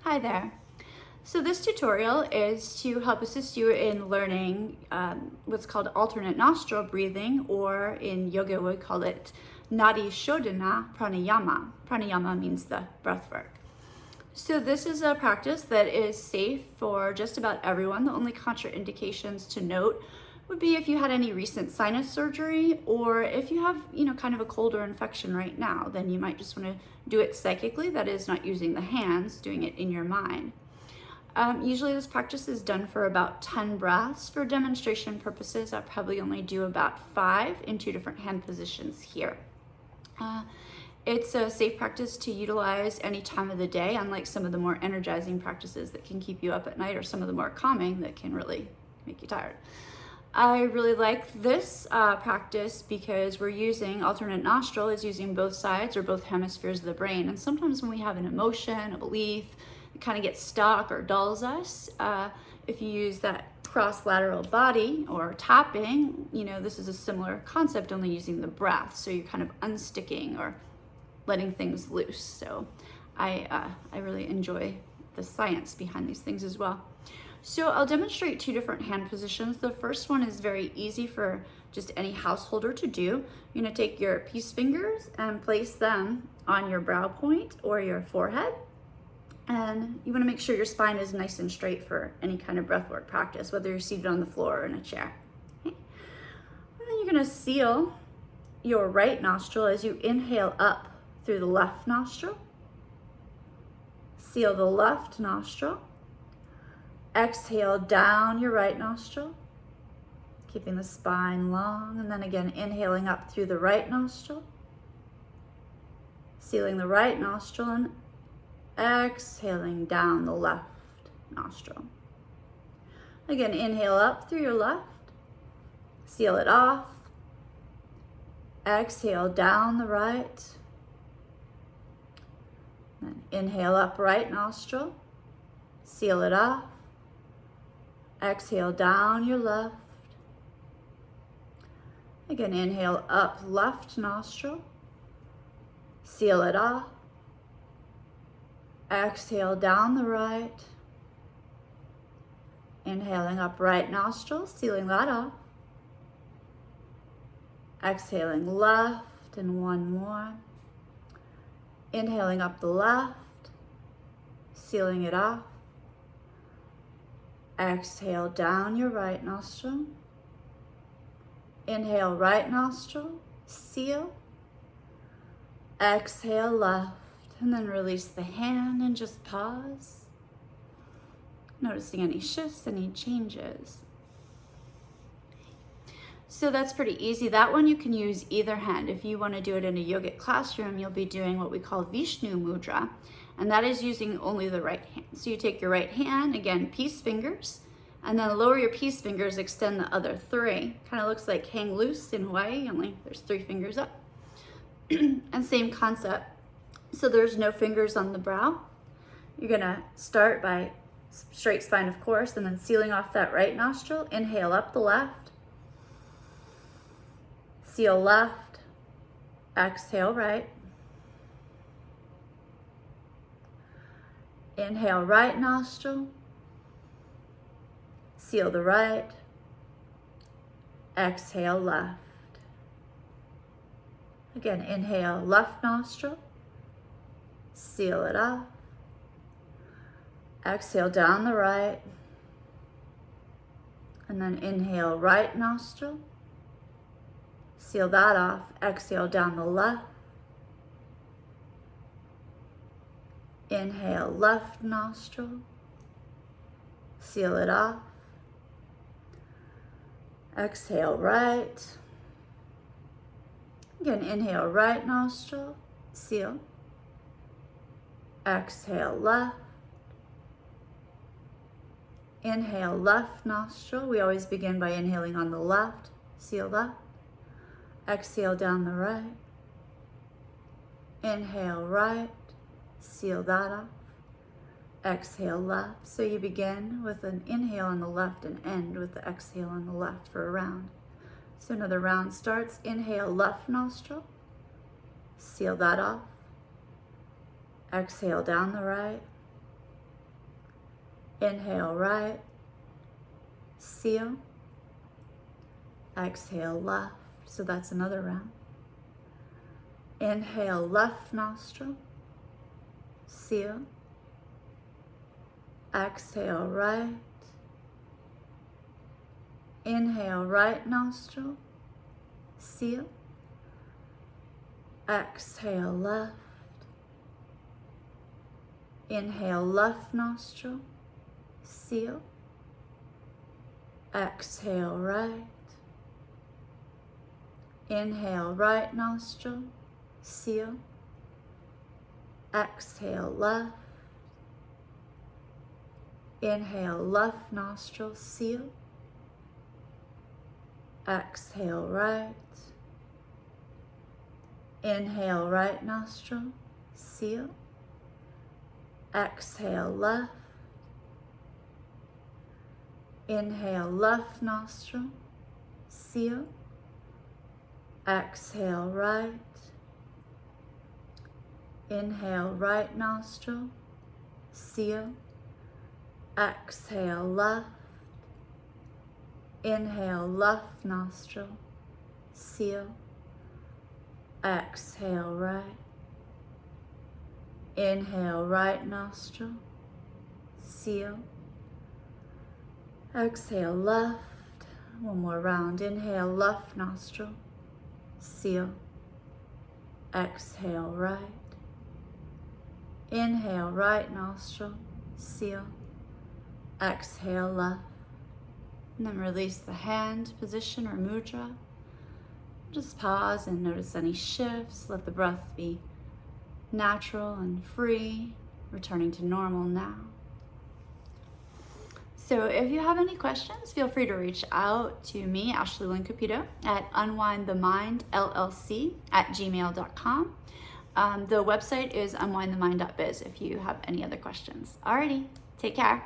Hi there. So this tutorial is to help assist you in learning what's called alternate nostril breathing, or in yoga we call it Nadi Shodhana Pranayama. Pranayama means the breath work. So this is a practice that is safe for just about everyone. The only contraindications to note would be if you had any recent sinus surgery, or if you have, kind of a cold or infection right now, then you might just want to do it psychically, that is, not using the hands, doing it in your mind. Usually this practice is done for about 10 breaths. For demonstration purposes, I'll probably only do about 5 in 2 different hand positions here. It's a safe practice to utilize any time of the day, unlike some of the more energizing practices that can keep you up at night, or some of the more calming that can really make you tired. I really like this practice because we're using alternate nostril, is using both sides or both hemispheres of the brain. And sometimes when we have an emotion, a belief, it kind of gets stuck or dulls us. If you use that cross-lateral body or tapping, this is a similar concept, only using the breath. So you're kind of unsticking or letting things loose. So I really enjoy the science behind these things as well. So I'll demonstrate 2 different hand positions. The first one is very easy for just any householder to do. You're gonna take your peace fingers and place them on your brow point or your forehead. And you wanna make sure your spine is nice and straight for any kind of breathwork practice, whether you're seated on the floor or in a chair. Okay. And then you're gonna seal your right nostril as you inhale up through the left nostril. Seal the left nostril. Exhale down your right nostril, keeping the spine long, and then again inhaling up through the right nostril, sealing the right nostril, and exhaling down the left nostril. Again, inhale up through your left, seal it off, exhale down the right, then inhale up right nostril, seal it off, exhale down your left. Again, inhale up left nostril, seal it off, exhale down the right, inhaling up right nostril, sealing that off, exhaling left, and one more, inhaling up the left, sealing it off, exhale down your right nostril, inhale right nostril, seal, exhale left, and then release the hand and just pause, noticing any shifts, any changes. So that's pretty easy. That one you can use either hand. If you want to do it in a yogic classroom, you'll be doing what we call Vishnu Mudra, and that is using only the right hand. So you take your right hand, again, peace fingers, and then lower your peace fingers, extend the other 3. Kind of looks like hang loose in Hawaii, only there's 3 fingers up. And same concept. So there's no fingers on the brow. You're gonna start by straight spine, of course, and then sealing off that right nostril. Inhale up the left, seal left, exhale right. Inhale right nostril, seal the right, exhale left. Again, inhale left nostril, seal it off, exhale down the right, and then inhale right nostril, seal that off, exhale down the left, inhale left nostril, seal it off, exhale right, again inhale right nostril, seal, exhale left, inhale left nostril. We always begin by inhaling on the left, seal left, exhale down the right, inhale right, seal that off, exhale left. So you begin with an inhale on the left and end with the exhale on the left for a round. So another round starts, inhale left nostril, seal that off, exhale down the right, Inhale right, seal. Exhale left, so that's another round. Inhale left nostril, seal. Exhale right. Inhale right nostril, seal. Exhale left. Inhale left nostril, seal. Exhale right. Inhale right nostril, seal. Exhale left. Inhale left nostril, seal. Exhale right. Inhale right nostril, seal. Exhale left. Inhale left nostril, seal. Exhale right. Inhale right nostril, seal. Exhale left. Inhale left nostril, seal. Exhale right. Inhale right nostril, seal. Exhale left. One more round. Inhale left nostril, seal. Exhale right. Inhale right nostril, seal. Exhale left. And then release the hand position or mudra. Just pause and notice any shifts. Let the breath be natural and free, returning to normal now. So if you have any questions, feel free to reach out to me, Ashley Lynn Capito, at unwindthemindllc@gmail.com. The website is unwindthemind.biz if you have any other questions. Alrighty, take care.